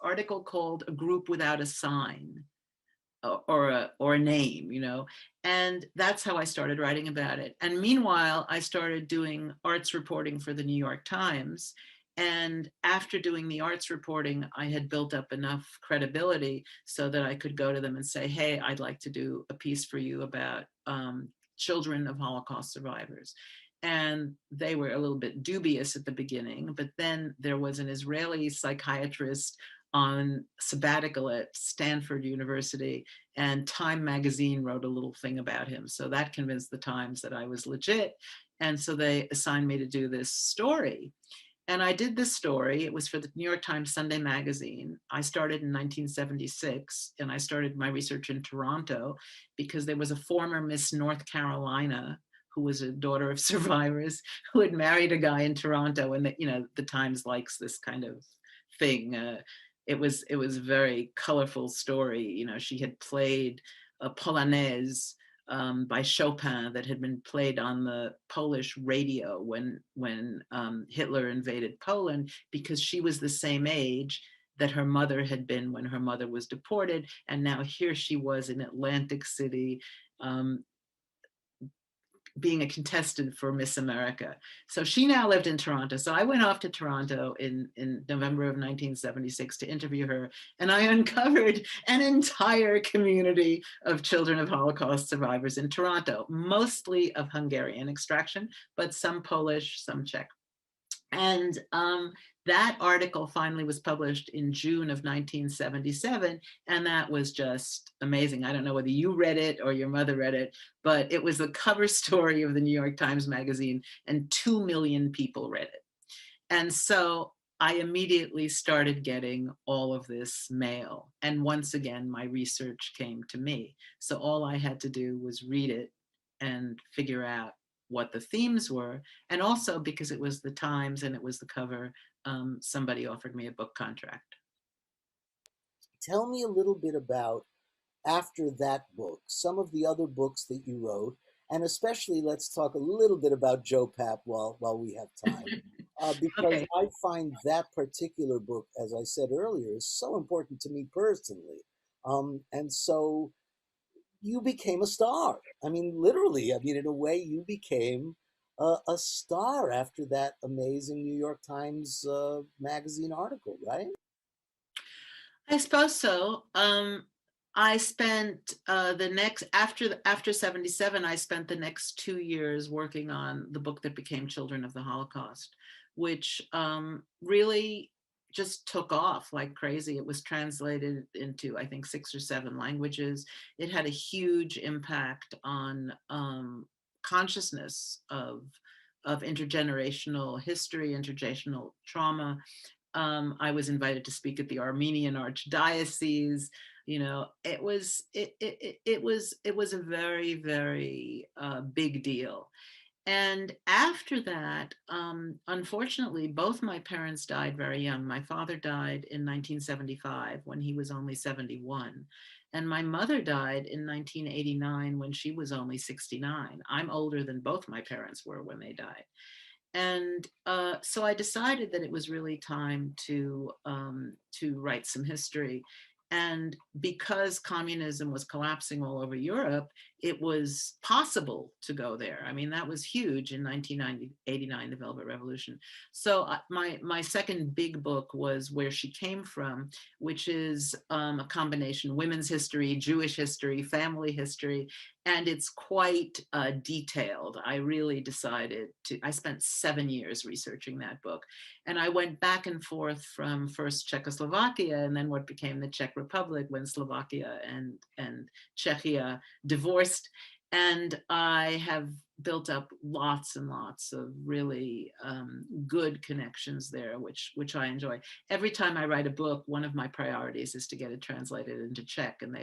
Speaker 4: article called "A Group Without a Sign," or a name, and that's how I started writing about it. And meanwhile, I started doing arts reporting for the New York Times. And after doing the arts reporting, I had built up enough credibility so that I could go to them and say, "Hey, I'd like to do a piece for you about children of Holocaust survivors." And they were a little bit dubious at the beginning, but then there was an Israeli psychiatrist on sabbatical at Stanford University, and Time magazine wrote a little thing about him. So that convinced the Times that I was legit. And so they assigned me to do this story. And I did this story. It was for the New York Times Sunday magazine. I started in 1976, and I started my research in Toronto because there was a former Miss North Carolina who was a daughter of survivors who had married a guy in Toronto, and the Times likes this kind of thing. It was a very colorful story. She had played a Polonaise by Chopin that had been played on the Polish radio when Hitler invaded Poland, because she was the same age that her mother had been when her mother was deported, and now here she was in Atlantic City, um, being a contestant for Miss America. So she now lived in Toronto. So I went off to Toronto in November of 1976 to interview her. And I uncovered an entire community of children of Holocaust survivors in Toronto, mostly of Hungarian extraction, but some Polish, some Czech. And that article finally was published in June of 1977. And that was just amazing. I don't know whether you read it or your mother read it, but it was the cover story of the New York Times Magazine, and 2 million people read it. And so I immediately started getting all of this mail. And once again, my research came to me. So all I had to do was read it and figure out what the themes were. And also, because it was the Times and it was the cover, somebody offered me a book contract.
Speaker 5: Tell me a little bit about, after that book, some of the other books that you wrote, and especially let's talk a little bit about Joe Papp while we have time. Because
Speaker 4: Okay.
Speaker 5: I find that particular book, as I said earlier, is so important to me personally. And so you became a star. I mean, literally, I mean, in a way, you became a star after that amazing New York Times magazine article, right?
Speaker 4: I suppose so. I spent the next after 77. I spent the next 2 years working on the book that became Children of the Holocaust, which really just took off like crazy. It was translated into, I think, 6 or 7 languages. It had a huge impact on consciousness of intergenerational history, intergenerational trauma. I was invited to speak at the Armenian Archdiocese. It was a very, very big deal. And after that, unfortunately, both my parents died very young. My father died in 1975 when he was only 71. And my mother died in 1989 when she was only 69. I'm older than both my parents were when they died. And so I decided that it was really time to write some history. And because communism was collapsing all over Europe, it was possible to go there. I mean, that was huge in 1989, the Velvet Revolution. So my second big book was Where She Came From, which is a combination women's history, Jewish history, family history, and it's quite detailed. I really decided to, I spent 7 years researching that book. And I went back and forth from first Czechoslovakia and then what became the Czech Republic when Slovakia and Czechia divorced. And I have built up lots and lots of really good connections there, which I enjoy. Every time I write a book, one of my priorities is to get it translated into Czech. And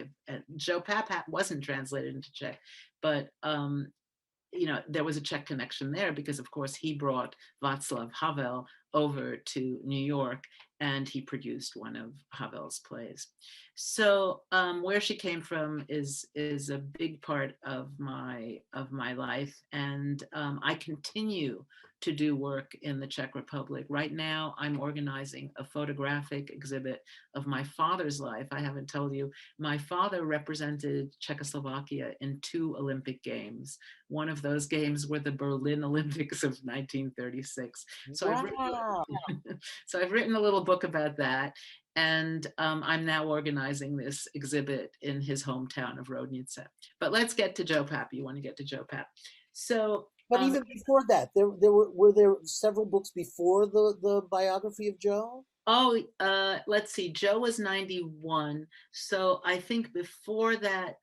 Speaker 4: Joe Papp wasn't translated into Czech, but there was a Czech connection there because, of course, he brought Václav Havel over to New York and he produced one of Havel's plays. So Where She Came From is a big part of my life, and I continue to do work in the Czech Republic. Right now, I'm organizing a photographic exhibit of my father's life. I haven't told you, my father represented Czechoslovakia in 2 Olympic Games. One of those games were the Berlin Olympics of 1936. So
Speaker 5: Wow.
Speaker 4: I've written a little book about that. And I'm now organizing this exhibit in his hometown of Rodnice. But let's get to Joe Papp. You want to get to Joe Papp. So
Speaker 5: But even before that, there were there several books before the biography of Joe?
Speaker 4: Oh, let's see. Joe was 91. So I think before that,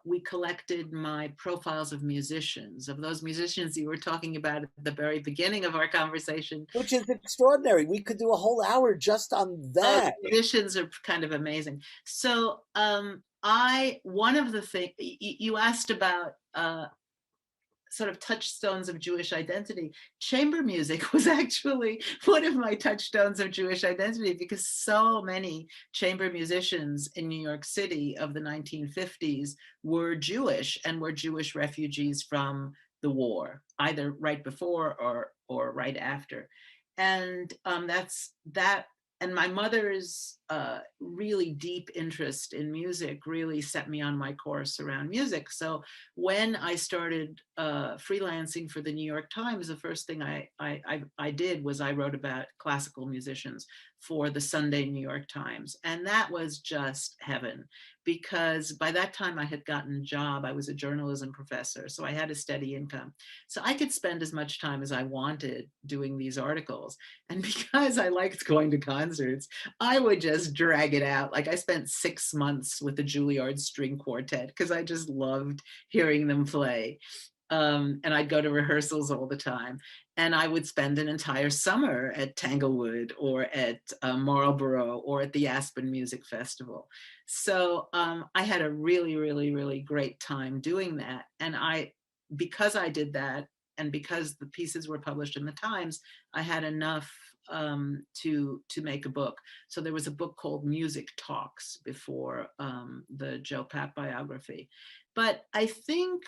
Speaker 4: we collected my profiles of musicians, of those musicians you were talking about at the very beginning of our conversation.
Speaker 5: Which is extraordinary. We could do a whole hour just on
Speaker 4: The
Speaker 5: that.
Speaker 4: musicians are kind of amazing. So one of the things you asked about, sort of touchstones of Jewish identity. Chamber music was actually one of my touchstones of Jewish identity, because so many chamber musicians in New York City of the 1950s were Jewish, and were Jewish refugees from the war, either right before or right after. And that and my mother's really deep interest in music really set me on my course around music. So when I started freelancing for the New York Times, the first thing I did was I wrote about classical musicians for the Sunday New York Times. And that was just heaven, because by that time I had gotten a job. I was a journalism professor, so I had a steady income. So I could spend as much time as I wanted doing these articles. And because I liked going to concerts, I would just drag it out. Like, I spent 6 months with the Juilliard String Quartet because I just loved hearing them play. And I'd go to rehearsals all the time. And I would spend an entire summer at Tanglewood or at Marlborough or at the Aspen Music Festival. So I had a really, really, really great time doing that. And because I did that, and because the pieces were published in the Times, I had enough to make a book. So there was a book called Music Talks before the Joe Papp biography. But I think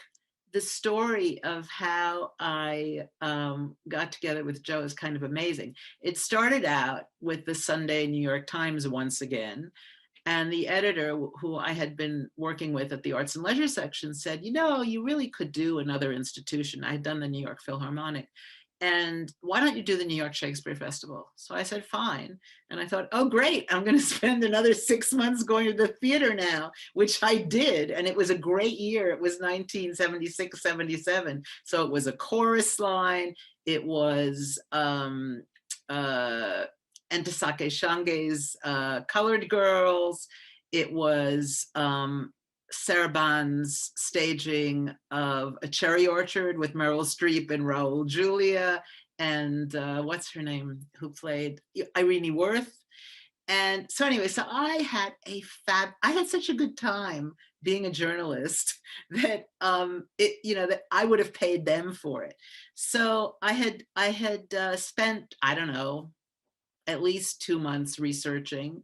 Speaker 4: the story of how I got together with Joe is kind of amazing. It started out with the Sunday New York Times once again. And the editor, who I had been working with at the Arts and Leisure section, said, you know, you really could do another institution. I had done the New York Philharmonic. And why don't you do the New York Shakespeare Festival? So I said, fine. And I thought, oh, great. I'm going to spend another 6 months going to the theater now, which I did. And it was a great year. It was 1976, 77. So it was a chorus line. It was Entasake Shange's Colored Girls. It was Saraban's staging of A Cherry Orchard with Meryl Streep and Raul Julia, and what's her name, who played Irene Worth. And so anyway, so I had such a good time being a journalist that that I would have paid them for it. So I had spent, I don't know, at least 2 months researching,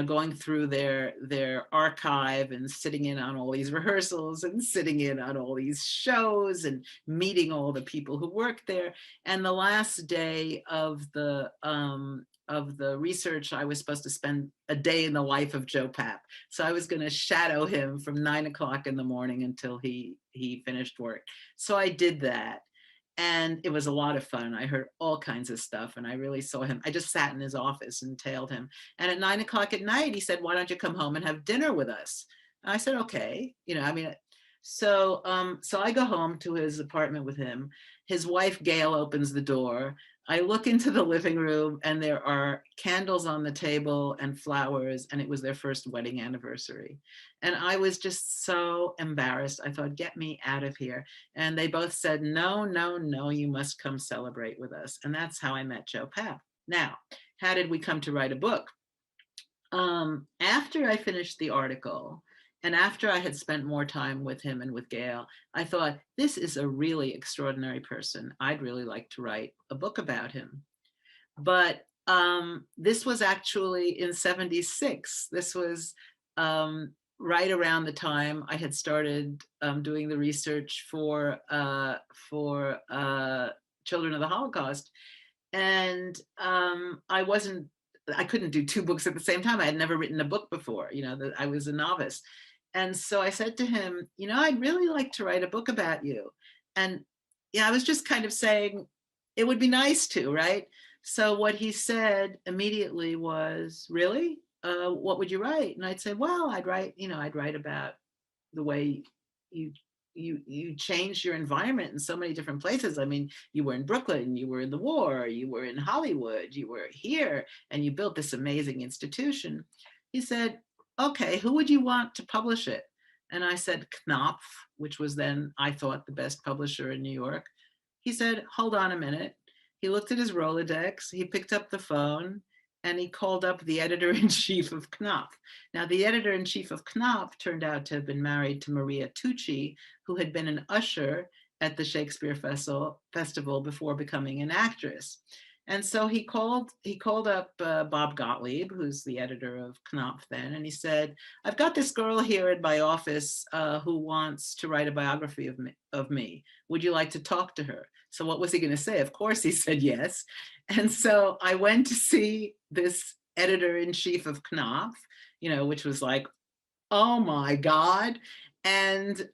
Speaker 4: going through their archive and sitting in on all these rehearsals and sitting in on all these shows and meeting all the people who worked there. And the last day of the research, I was supposed to spend a day in the life of Joe Papp. So I was going to shadow him from 9 o'clock in the morning until he finished work. So I did that. And it was a lot of fun. I heard all kinds of stuff, and I really saw him. I just sat in his office and tailed him. And at 9 o'clock at night, he said, why don't you come home and have dinner with us? And I said, okay. So I go home to his apartment with him. His wife, Gail, opens the door. I look into the living room, and there are candles on the table and flowers, and it was their first wedding anniversary. And I was just so embarrassed. I thought, get me out of here. And they both said, no, no, no, you must come celebrate with us. And that's how I met Joe Papp. Now, how did we come to write a book? After I finished the article, and after I had spent more time with him and with Gail, I thought, this is a really extraordinary person. I'd really like to write a book about him. But this was actually in 76. This was right around the time I had started doing the research for Children of the Holocaust. And I couldn't do 2 books at the same time. I had never written a book before, I was a novice. And so I said to him, I'd really like to write a book about you. And I was just kind of saying, it would be nice to, right? So what he said immediately was, really? What would you write? And I'd say, well, I'd write about the way you you changed your environment in so many different places. I mean, you were in Brooklyn, you were in the war, you were in Hollywood, you were here, and you built this amazing institution. He said, okay, who would you want to publish it? And I said, Knopf, which was then, I thought, the best publisher in New York. He said, hold on a minute. He looked at his Rolodex, he picked up the phone, and he called up the editor-in-chief of Knopf. Now, the editor-in-chief of Knopf turned out to have been married to Maria Tucci, who had been an usher at the Shakespeare Festival before becoming an actress. And so he called up Bob Gottlieb, who's the editor of Knopf then, and he said, I've got this girl here in my office who wants to write a biography of me. Would you like to talk to her? So what was he going to say? Of course he said yes. And so I went to see this editor-in-chief of Knopf, which was like, oh my God. And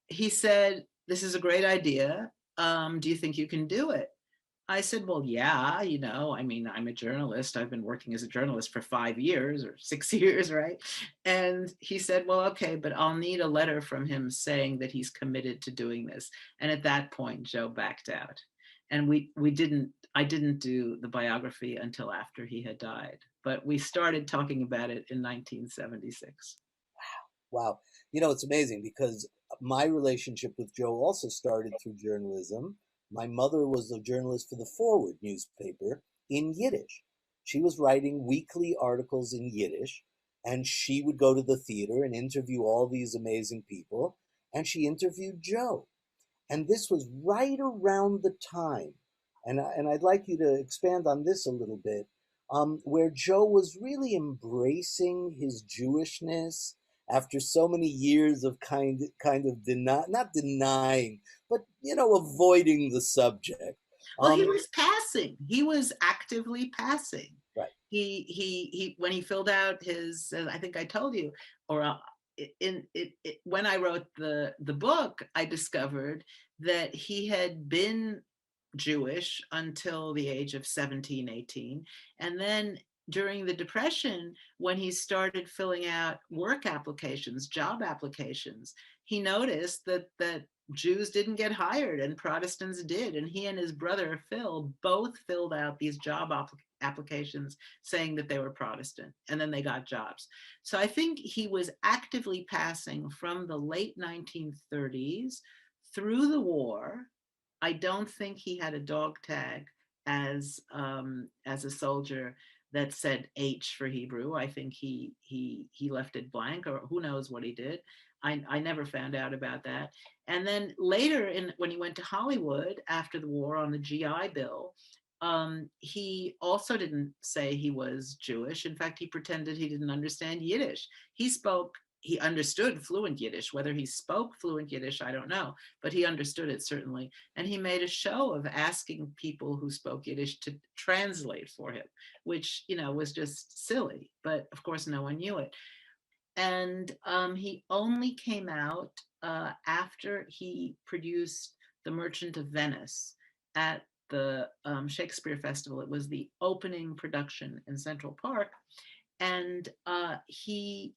Speaker 4: he said, this is a great idea. Do you think you can do it? I said, well, yeah, I mean, I'm a journalist. I've been working as a journalist for 5 years or 6 years, right? And he said, well, okay, but I'll need a letter from him saying that he's committed to doing this. And at that point, Joe backed out. And I didn't do the biography until after he had died. But we started talking about it in 1976.
Speaker 5: Wow. It's amazing because my relationship with Joe also started through journalism. My mother was a journalist for the Forward newspaper in Yiddish. She was writing weekly articles in Yiddish, and she would go to the theater and interview all these amazing people, and she interviewed Joe. And this was right around the time, and I'd like you to expand on this a little bit, where Joe was really embracing his Jewishness after so many years of kind of not denying, but avoiding the subject.
Speaker 4: Well, he was passing. He was actively passing.
Speaker 5: Right.
Speaker 4: He when he filled out his, I think I told you, or when I wrote the book, I discovered that he had been Jewish until the age of 17, 18. And then during the Depression, when he started filling out work applications, job applications, he noticed that Jews didn't get hired and Protestants did. And he and his brother, Phil, both filled out these job applications saying that they were Protestant, and then they got jobs. So I think he was actively passing from the late 1930s through the war. I don't think he had a dog tag as a soldier that said H for Hebrew. I think he left it blank, or who knows what he did. I never found out about that. And then later, when he went to Hollywood after the war on the GI Bill, he also didn't say he was Jewish. In fact, he pretended he didn't understand Yiddish. He understood fluent Yiddish. Whether he spoke fluent Yiddish, I don't know, but he understood it certainly. And he made a show of asking people who spoke Yiddish to translate for him, which, was just silly. But of course, no one knew it. And he only came out after he produced The Merchant of Venice at the Shakespeare Festival. It was the opening production in Central Park. And he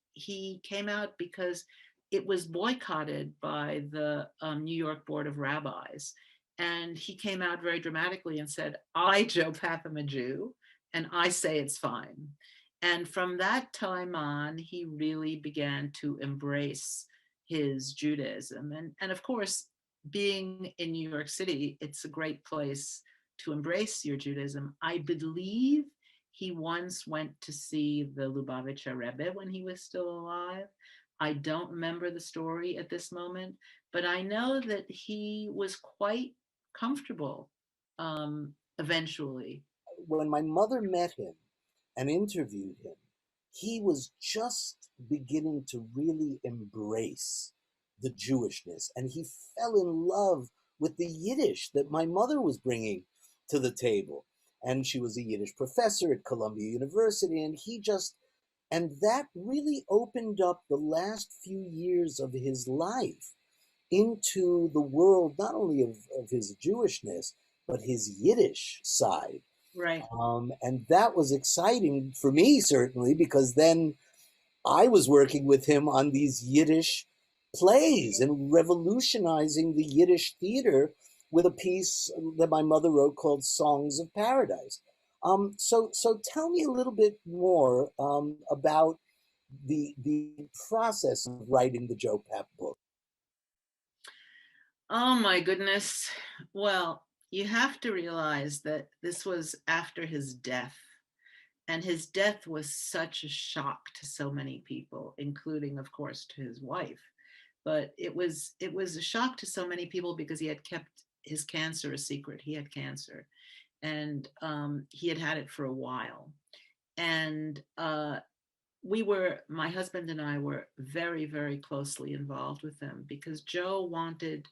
Speaker 4: came out because it was boycotted by the New York Board of Rabbis. And he came out very dramatically and said, I, Joe Papp, am a Jew, and I say it's fine. And from that time on, he really began to embrace his Judaism. And of course, being in New York City, it's a great place to embrace your Judaism. I believe he once went to see the Lubavitcher Rebbe when he was still alive. I don't remember the story at this moment, but I know that he was quite comfortable eventually.
Speaker 5: When my mother met him and interviewed him, he was just beginning to really embrace the Jewishness, and he fell in love with the Yiddish that my mother was bringing to the table. And she was a Yiddish professor at Columbia University, and that really opened up the last few years of his life into the world, not only of his Jewishness, but his Yiddish side.
Speaker 4: Right.
Speaker 5: And that was exciting for me, certainly, because then I was working with him on these Yiddish plays and revolutionizing the Yiddish theater with a piece that my mother wrote called Songs of Paradise. So tell me a little bit more about the process of writing the Joe Papp book.
Speaker 4: Oh my goodness. Well, you have to realize that this was after his death. And his death was such a shock to so many people, including, of course, to his wife. But it was a shock to so many people because he had kept his cancer a secret. He had cancer, and he had had it for a while. And my husband and I were very, very closely involved with them because Joe wanted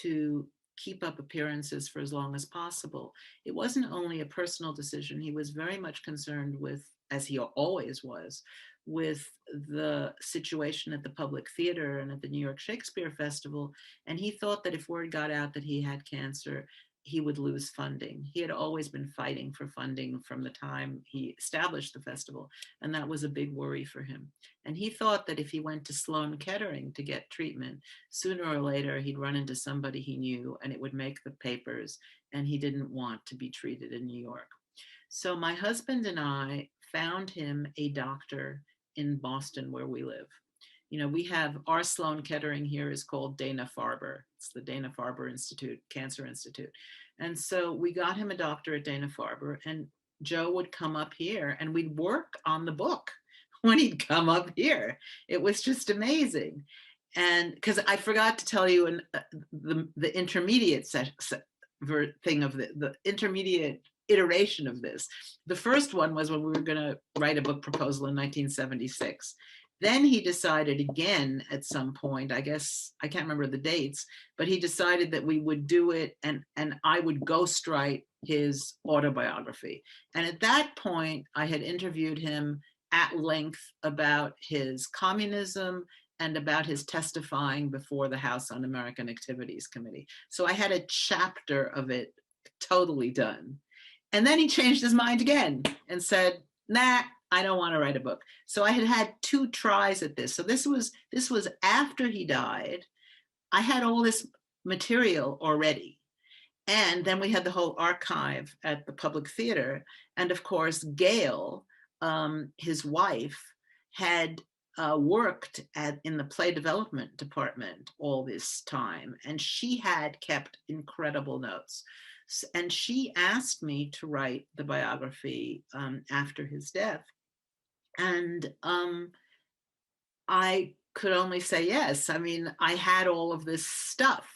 Speaker 4: to keep up appearances for as long as possible. It wasn't only a personal decision, he was very much concerned with, as he always was, with the situation at the Public Theater and at the New York Shakespeare Festival. And he thought that if word got out that he had cancer, he would lose funding. He had always been fighting for funding from the time he established the festival, and that was a big worry for him. And he thought that if he went to Sloan Kettering to get treatment, sooner or later he'd run into somebody he knew and it would make the papers, and he didn't want to be treated in New York. So my husband and I found him a doctor in Boston where we live. You know, we have our Sloan Kettering here is called Dana-Farber. It's the Dana-Farber Institute, Cancer Institute. And so we got him a doctor at Dana-Farber, and Joe would come up here and we'd work on the book when he'd come up here. It was just amazing. And because I forgot to tell you the intermediate thing of the intermediate iteration of this. The first one was when we were going to write a book proposal in 1976. Then he decided again at some point, I guess, I can't remember the dates, but he decided that we would do it and I would ghostwrite his autobiography. And at that point, I had interviewed him at length about his communism and about his testifying before the House Un-American Activities Committee. So I had a chapter of it totally done. And then he changed his mind again and said, nah, I don't want to write a book. So I had two tries at this. So this was after he died. I had all this material already. And then we had the whole archive at the Public Theater. And of course, Gail, his wife, had worked in the play development department all this time. And she had kept incredible notes. And she asked me to write the biography after his death. And I could only say yes. I mean, I had all of this stuff.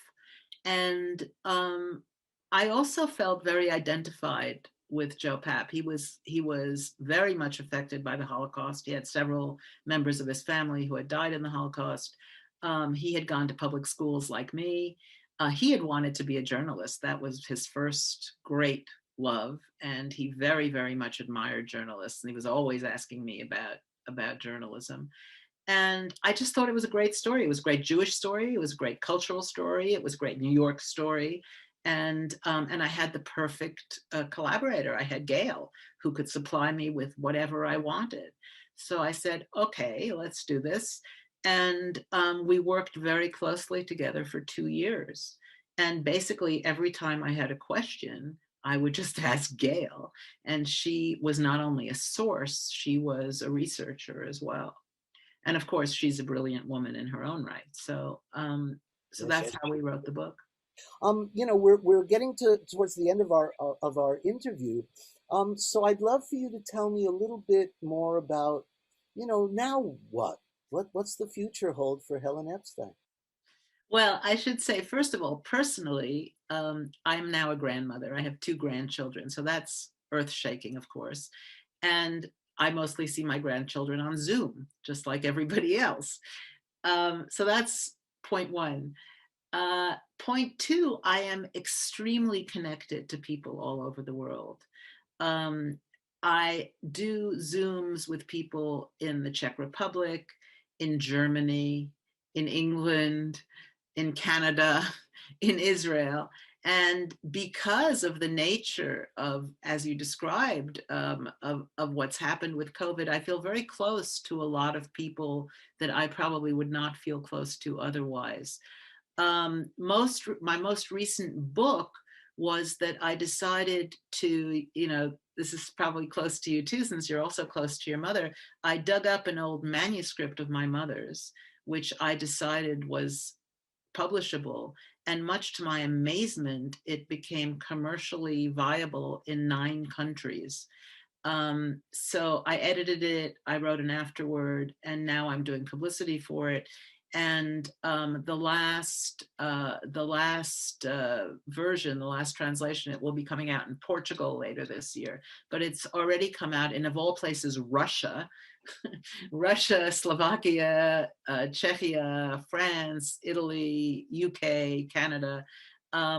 Speaker 4: And I also felt very identified with Joe Papp. He was very much affected by the Holocaust. He had several members of his family who had died in the Holocaust. He had gone to public schools like me. He had wanted to be a journalist. That was his first great love, and he very, very much admired journalists, and he was always asking me about journalism. And I just thought it was a great story. It was a great Jewish story. It was a great cultural story. It was a great New York story. And I had the perfect collaborator. I had Gail, who could supply me with whatever I wanted. So I said, okay, let's do this. And we worked very closely together for 2 years. And basically every time I had a question, I would just ask Gail. And she was not only a source, she was a researcher as well. And of course, she's a brilliant woman in her own right. So that's how we wrote the book.
Speaker 5: We're getting towards the end of our interview. So I'd love for you to tell me a little bit more about, now what? What's the future hold for Helen Epstein?
Speaker 4: Well, I should say, first of all, personally, I'm now a grandmother. I have 2 grandchildren, so that's earth-shaking, of course. And I mostly see my grandchildren on Zoom, just like everybody else. So that's point 1. Point 2, I am extremely connected to people all over the world. I do Zooms with people in the Czech Republic, in Germany, in England, in Canada, in Israel. And because of the nature of, as you described, of what's happened with COVID, I feel very close to a lot of people that I probably would not feel close to otherwise. My most recent book was that I decided to, this is probably close to you too, since you're also close to your mother. I dug up an old manuscript of my mother's, which I decided was publishable. And much to my amazement, it became commercially viable in 9 countries. So I edited it, I wrote an afterword, and now I'm doing publicity for it. And the last version, the last translation, it will be coming out in Portugal later this year. But it's already come out in, of all places, Russia, Russia, Slovakia, Czechia, France, Italy, UK, Canada.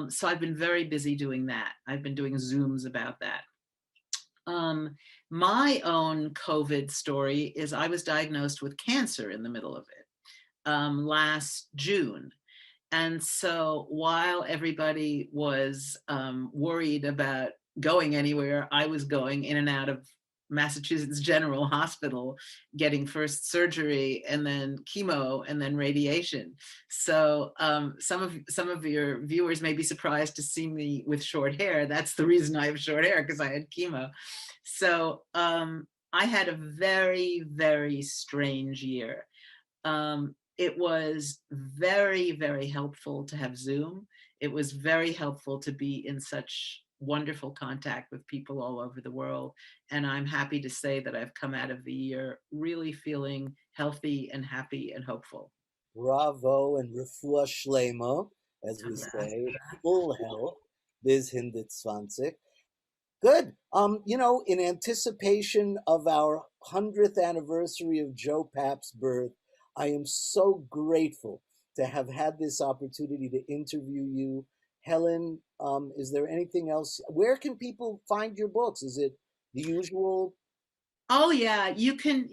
Speaker 4: So I've been very busy doing that. I've been doing Zooms about that. My own COVID story is I was diagnosed with cancer in the middle of it last June. And so while everybody was worried about going anywhere, I was going in and out of Massachusetts General Hospital, getting first surgery and then chemo and then radiation. So some of your viewers may be surprised to see me with short hair. That's the reason I have short hair, because I had chemo. So I had a very, very strange year. It was very, very helpful to have Zoom. It was very helpful to be in such wonderful contact with people all over the world. And I'm happy to say that I've come out of the year really feeling healthy and happy and hopeful.
Speaker 5: Bravo and refuah shlema, as we say, full health, bis hindet 20. Good. In anticipation of our 100th anniversary of Joe Papp's birth, I am so grateful to have had this opportunity to interview you. Helen, is there anything else? Where can people find your books? Is it the usual?
Speaker 4: Oh yeah, you can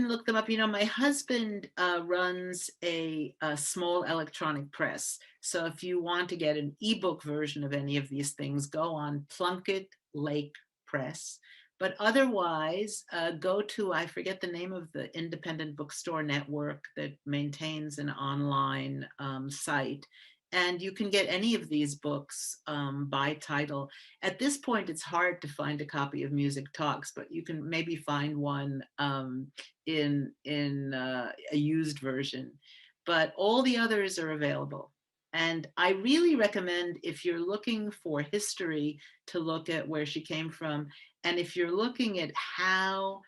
Speaker 4: look them up. My husband runs a small electronic press. So if you want to get an ebook version of any of these things, go on Plunkett Lake Press. But otherwise, go to, I forget the name of the independent bookstore network that maintains an online site. And you can get any of these books by title. At this point, it's hard to find a copy of Music Talks, but you can maybe find one in a used version. But all the others are available. And I really recommend, if you're looking for history, to look at where she came from. And if you're looking at how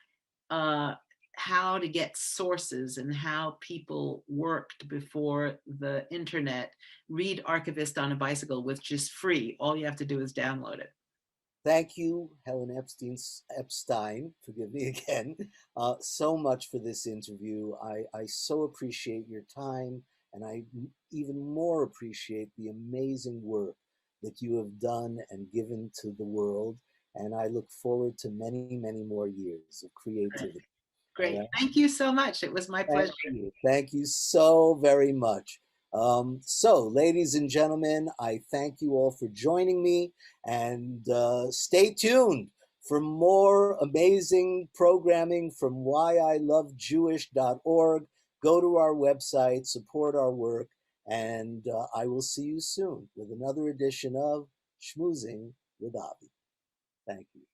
Speaker 4: to get sources and how people worked before the internet, read Archivist on a Bicycle, which is free. All you have to do is download it.
Speaker 5: Thank you, Helen Epstein, forgive me again, so much for this interview. I so appreciate your time, and I even more appreciate the amazing work that you have done and given to the world. And I look forward to many, many more years of creativity.
Speaker 4: Great.
Speaker 5: Right?
Speaker 4: Thank you so much. It was my pleasure.
Speaker 5: Thank you so very much. So, ladies and gentlemen, I thank you all for joining me, and stay tuned for more amazing programming from whyilovejewish.org. Go to our website, support our work, and I will see you soon with another edition of Shmoozing with Avi. Thank you.